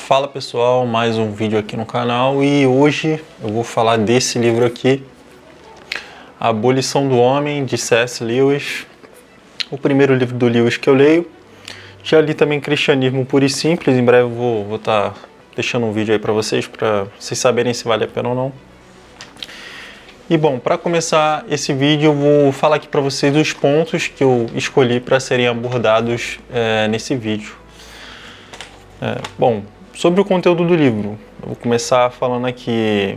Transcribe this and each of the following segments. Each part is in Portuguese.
Fala pessoal, mais um vídeo aqui no canal e hoje eu vou falar desse livro aqui, A Abolição do Homem, de C.S. Lewis, o primeiro livro do Lewis que eu leio. Já li também Cristianismo Puro e Simples, em breve eu vou estar deixando um vídeo aí para vocês saberem se vale a pena ou não. E bom, para começar esse vídeo eu vou falar aqui para vocês os pontos que eu escolhi para serem abordados nesse vídeo. Bom, sobre o conteúdo do livro, eu vou começar falando aqui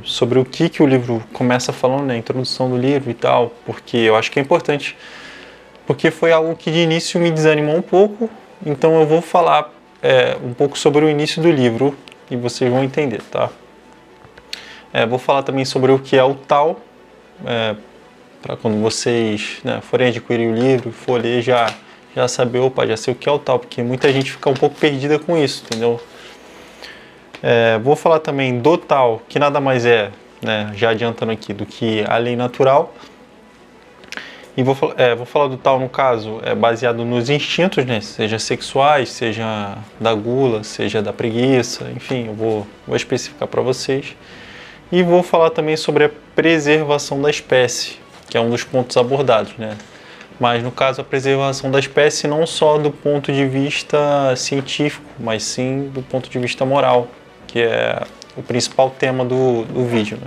sobre o que o livro começa falando, né, a introdução do livro e tal, porque eu acho que é importante, porque foi algo que de início me desanimou um pouco, então eu vou falar um pouco sobre o início do livro e vocês vão entender, tá? Vou falar também sobre o que é o Tao, para quando vocês forem adquirir o livro, for ler, já saber, já sei o que é o Tao, porque muita gente fica um pouco perdida com isso, entendeu? Vou falar também do Tao, que nada mais é, já adiantando aqui, do que a lei natural. E vou falar do Tao, no caso, baseado nos instintos, seja sexuais, seja da gula, seja da preguiça, enfim, eu vou especificar para vocês. E vou falar também sobre a preservação da espécie, que é um dos pontos abordados, Mas, no caso, a preservação da espécie não só do ponto de vista científico, mas sim do ponto de vista moral, que é o principal tema do vídeo,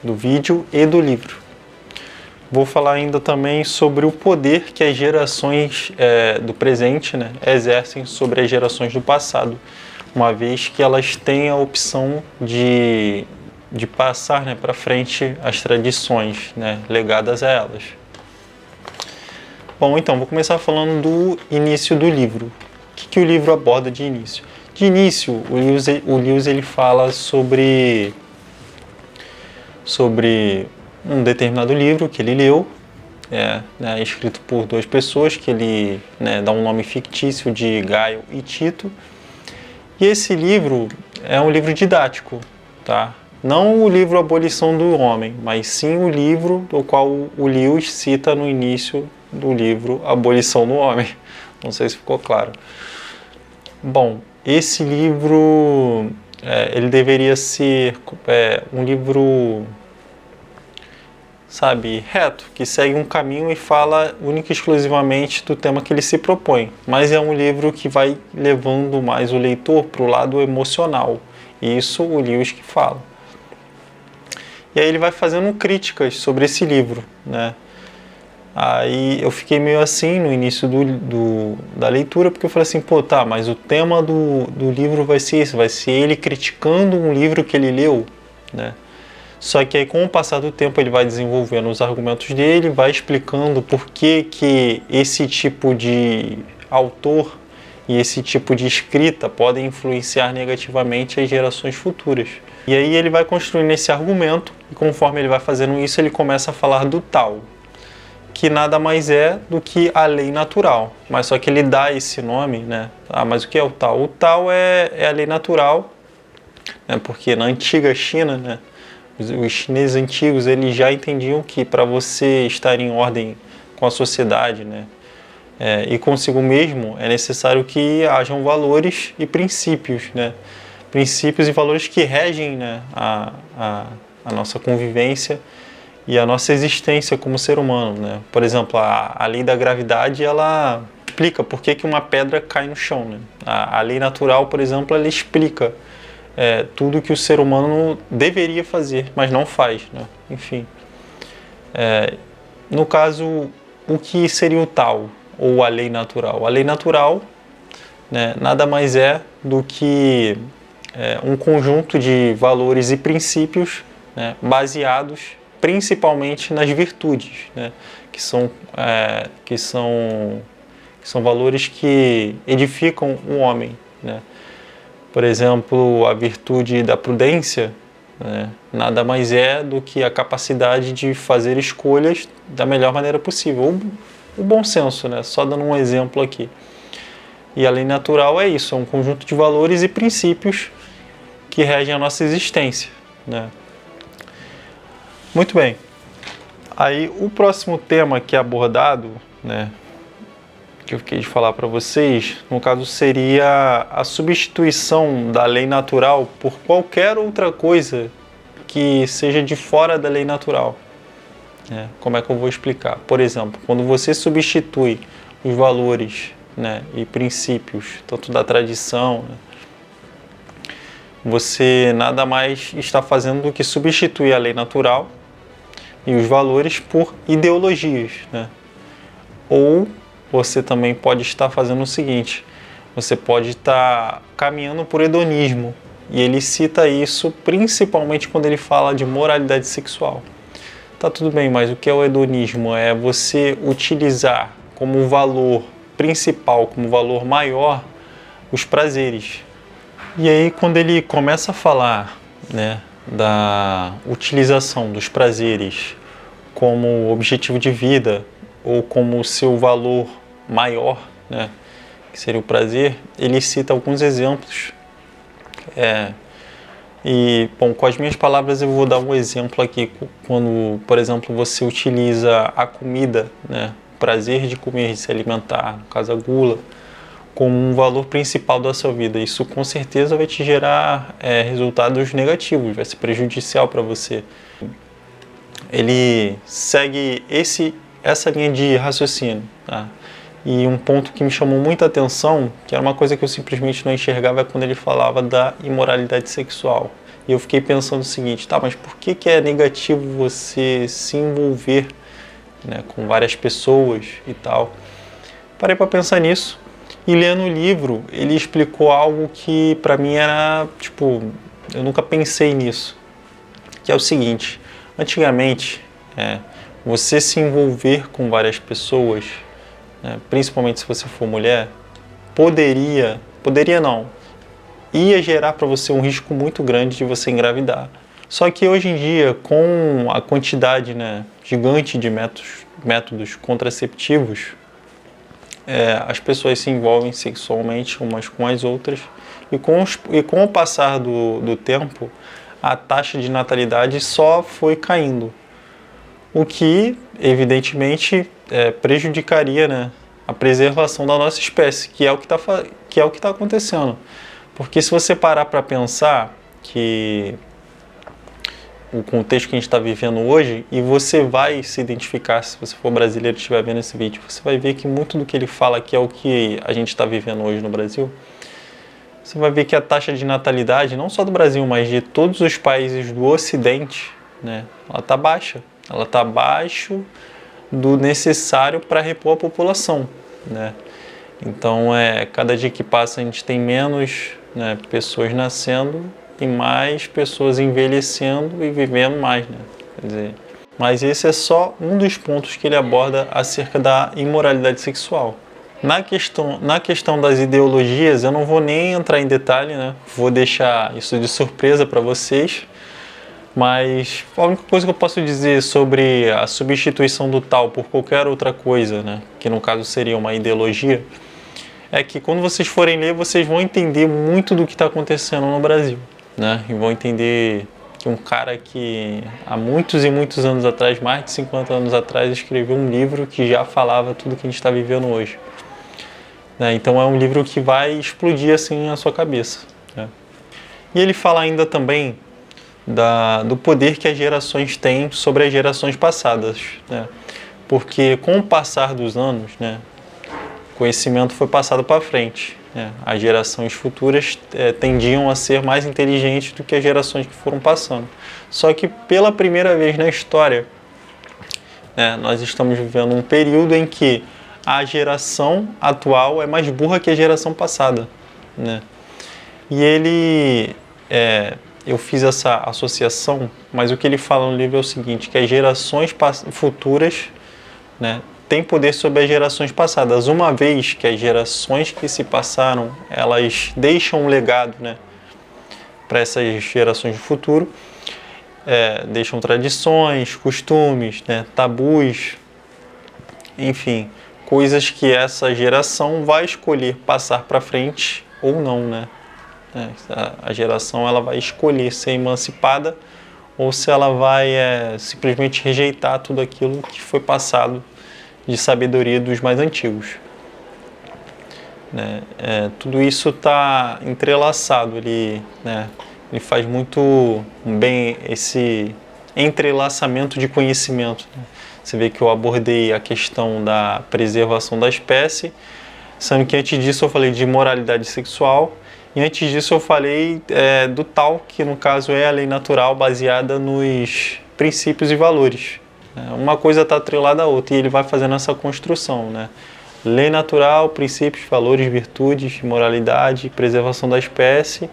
do vídeo e do livro. Vou falar ainda também sobre o poder que as gerações do presente exercem sobre as gerações do passado, uma vez que elas têm a opção de passar para frente as tradições legadas a elas. Bom, então, vou começar falando do início do livro. O que o livro aborda de início? De início, o Lewis ele fala sobre um determinado livro que ele leu, escrito por duas pessoas, que ele dá um nome fictício de Gaio e Tito. E esse livro é um livro didático, tá? Não o livro Abolição do Homem, mas sim o livro do qual o Lewis cita no início do livro Abolição do Homem. Não sei se ficou claro. Bom, esse livro ele deveria ser um livro, reto, que segue um caminho e fala única e exclusivamente do tema que ele se propõe. Mas é um livro que vai levando mais o leitor para o lado emocional. E isso o Lewis que fala. E aí ele vai fazendo críticas sobre esse livro, Aí eu fiquei meio assim no início da leitura, porque eu falei assim, mas o tema do livro vai ser isso, vai ser ele criticando um livro que ele leu, Só que aí, com o passar do tempo, ele vai desenvolvendo os argumentos dele, vai explicando por que esse tipo de autor e esse tipo de escrita podem influenciar negativamente as gerações futuras. E aí ele vai construindo esse argumento, e conforme ele vai fazendo isso, ele começa a falar do Tao, que nada mais é do que a lei natural. Mas só que ele dá esse nome, mas o que é o Tao? O Tao é a lei natural, porque na antiga China, os chineses antigos, eles já entendiam que para você estar em ordem com a sociedade, e consigo mesmo, é necessário que hajam valores e princípios, princípios e valores que regem a nossa convivência e a nossa existência como ser humano, Por exemplo, a lei da gravidade, ela explica por que uma pedra cai no chão, A lei natural, por exemplo, ela explica tudo que o ser humano deveria fazer, mas não faz, Enfim. No caso, o que seria o Tao, ou a lei natural? A lei natural nada mais é do que um conjunto de valores e princípios baseados principalmente nas virtudes, que são valores que edificam o homem, Por exemplo, a virtude da prudência, nada mais é do que a capacidade de fazer escolhas da melhor maneira possível. O bom senso, só dando um exemplo aqui. E a lei natural é isso, é um conjunto de valores e princípios que regem a nossa existência, Muito bem. Aí o próximo tema que é abordado, que eu fiquei de falar para vocês, no caso seria a substituição da lei natural por qualquer outra coisa que seja de fora da lei natural. Como é que eu vou explicar? Por exemplo, quando você substitui os valores, né, e princípios, tanto da tradição, né, você nada mais está fazendo do que substituir a lei natural e os valores por ideologias, né? Ou você também pode estar fazendo o seguinte, você pode estar caminhando por hedonismo, e ele cita isso principalmente quando ele fala de moralidade sexual. Tá tudo bem, mas o que é o hedonismo? É você utilizar como valor principal, como valor maior, os prazeres. E aí quando ele começa a falar, né, da utilização dos prazeres como objetivo de vida, ou como seu valor maior, né, que seria o prazer, ele cita alguns exemplos. E, bom, com as minhas palavras eu vou dar um exemplo aqui, quando, por exemplo, você utiliza a comida, né, o prazer de comer, de se alimentar, no caso a gula, como um valor principal da sua vida. Isso com certeza vai te gerar resultados negativos, vai ser prejudicial para você. Ele segue essa linha de raciocínio, tá? E um ponto que me chamou muita atenção, que era uma coisa que eu simplesmente não enxergava, é quando ele falava da imoralidade sexual. E eu fiquei pensando o seguinte, tá, mas por que é negativo você se envolver, né, com várias pessoas e tal? Parei para pensar nisso, e lendo o livro, ele explicou algo que para mim era, tipo, eu nunca pensei nisso, que é o seguinte, antigamente, você se envolver com várias pessoas, né, principalmente se você for mulher, ia gerar para você um risco muito grande de você engravidar. Só que hoje em dia, com a quantidade, né, gigante de métodos contraceptivos, as pessoas se envolvem sexualmente umas com as outras, e com o passar do tempo, a taxa de natalidade só foi caindo, o que evidentemente prejudicaria, né, a preservação da nossa espécie, que é o que está acontecendo. Porque se você parar para pensar que o contexto que a gente está vivendo hoje, e você vai se identificar, se você for brasileiro e estiver vendo esse vídeo, você vai ver que muito do que ele fala aqui é o que a gente está vivendo hoje no Brasil. Você vai ver que a taxa de natalidade, não só do Brasil, mas de todos os países do Ocidente, né, ela está baixa. Ela está abaixo do necessário para repor a população, né? Então, cada dia que passa a gente tem menos, né, pessoas nascendo e mais pessoas envelhecendo e vivendo mais, né? Quer dizer, mas esse é só um dos pontos que ele aborda acerca da imoralidade sexual. Na questão das ideologias, eu não vou nem entrar em detalhe, né? Vou deixar isso de surpresa para vocês. Mas a única coisa que eu posso dizer sobre a substituição do tal por qualquer outra coisa, né, que no caso seria uma ideologia, é que quando vocês forem ler, vocês vão entender muito do que está acontecendo no Brasil, né, e vão entender que um cara que há muitos e muitos anos atrás, mais de 50 anos atrás, escreveu um livro que já falava tudo que a gente está vivendo hoje. Né, então é um livro que vai explodir assim a sua cabeça. Né. E ele fala ainda também do poder que as gerações têm sobre as gerações passadas, né? Porque com o passar dos anos, né, o conhecimento foi passado para frente, né? As gerações futuras tendiam a ser mais inteligentes do que as gerações que foram passando. Só que pela primeira vez na história, né, nós estamos vivendo um período em que a geração atual é mais burra que a geração passada, né? E eu fiz essa associação, mas o que ele fala no livro é o seguinte, que as gerações futuras, né, têm poder sobre as gerações passadas, uma vez que as gerações que se passaram, elas deixam um legado, né, para essas gerações do futuro, deixam tradições, costumes, né, tabus, enfim, coisas que essa geração vai escolher passar para frente ou não, né? A geração ela vai escolher ser emancipada ou se ela vai simplesmente rejeitar tudo aquilo que foi passado de sabedoria dos mais antigos. né? Tudo isso está entrelaçado, né, ele faz muito bem esse entrelaçamento de conhecimento, né? Você vê que eu abordei a questão da preservação da espécie, sendo que antes disso eu falei de moralidade sexual, e antes disso eu falei do tal, que no caso é a lei natural baseada nos princípios e valores. Uma coisa está atrelada à outra e ele vai fazendo essa construção, né? Lei natural, princípios, valores, virtudes, moralidade, preservação da espécie,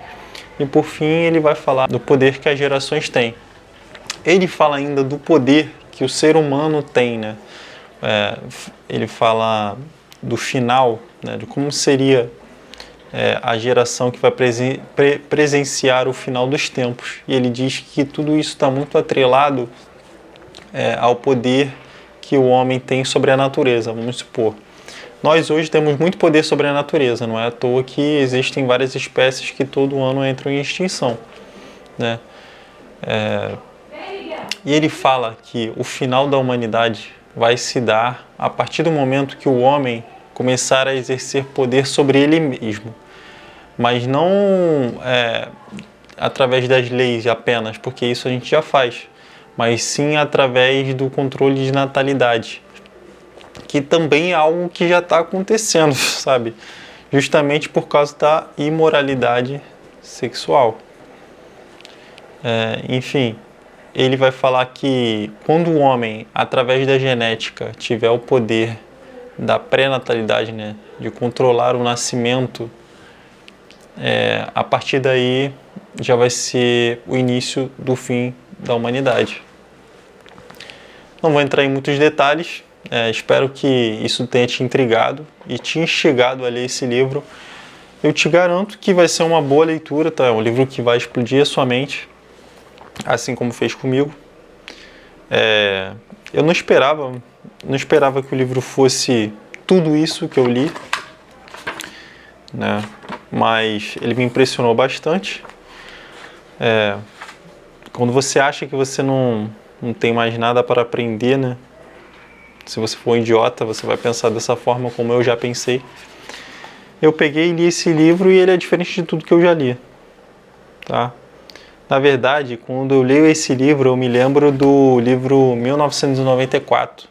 e por fim ele vai falar do poder que as gerações têm. Ele fala ainda do poder que o ser humano tem, né? Ele fala do final, né? De como seria a geração que vai presenciar o final dos tempos. E ele diz que tudo isso está muito atrelado ao poder que o homem tem sobre a natureza. Vamos supor, nós hoje temos muito poder sobre a natureza, não é à toa que existem várias espécies que todo ano entram em extinção, né? E ele fala que o final da humanidade vai se dar a partir do momento que o homem começar a exercer poder sobre ele mesmo, mas não através das leis apenas, porque isso a gente já faz, mas sim através do controle de natalidade, que também é algo que já está acontecendo, sabe? Justamente por causa da imoralidade sexual. Enfim, ele vai falar que quando o homem, através da genética, tiver o poder da pré-natalidade, né, de controlar o nascimento, a partir daí já vai ser o início do fim da humanidade. Não vou entrar em muitos detalhes, espero que isso tenha te intrigado e te instigado a ler esse livro. Eu te garanto que vai ser uma boa leitura, tá? É um livro que vai explodir a sua mente, assim como fez comigo. Eu não esperava que o livro fosse tudo isso que eu li, né? Mas ele me impressionou bastante. Quando você acha que você não tem mais nada para aprender, né? Se você for um idiota, você vai pensar dessa forma como eu já pensei. Eu peguei e li esse livro e ele é diferente de tudo que eu já li, tá? Na verdade, quando eu leio esse livro, eu me lembro do livro 1984,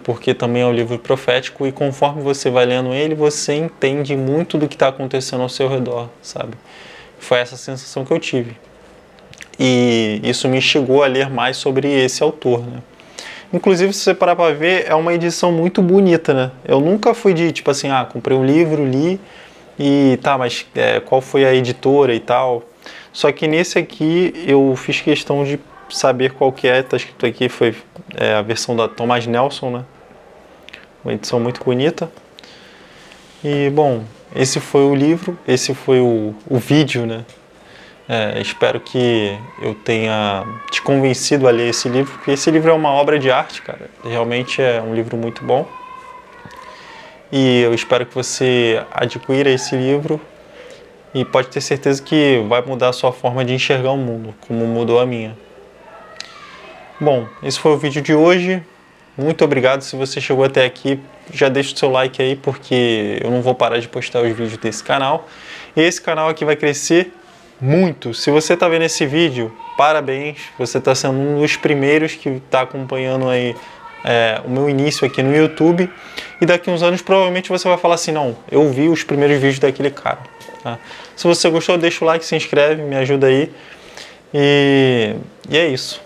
porque também é um livro profético e conforme você vai lendo ele, você entende muito do que está acontecendo ao seu redor, sabe? Foi essa sensação que eu tive. E isso me instigou a ler mais sobre esse autor, né? Inclusive, se você parar para ver, é uma edição muito bonita, né? Eu nunca fui de, tipo assim, comprei um livro, li e tá, mas qual foi a editora e tal. Só que nesse aqui eu fiz questão de saber qual que é, tá escrito aqui, foi a versão da Thomas Nelson, né? Uma edição muito bonita. E, bom, esse foi o livro, esse foi o vídeo, né? Espero que eu tenha te convencido a ler esse livro, porque esse livro é uma obra de arte, cara. Realmente é um livro muito bom. E eu espero que você adquira esse livro e pode ter certeza que vai mudar a sua forma de enxergar o mundo, como mudou a minha. Bom, esse foi o vídeo de hoje. Muito obrigado se você chegou até aqui. Já deixa o seu like aí, porque eu não vou parar de postar os vídeos desse canal. E esse canal aqui vai crescer muito. Se você está vendo esse vídeo, parabéns. Você está sendo um dos primeiros que está acompanhando aí o meu início aqui no YouTube. E daqui uns anos provavelmente você vai falar assim, não, eu vi os primeiros vídeos daquele cara, tá? Se você gostou, deixa o like, se inscreve, me ajuda aí. E é isso.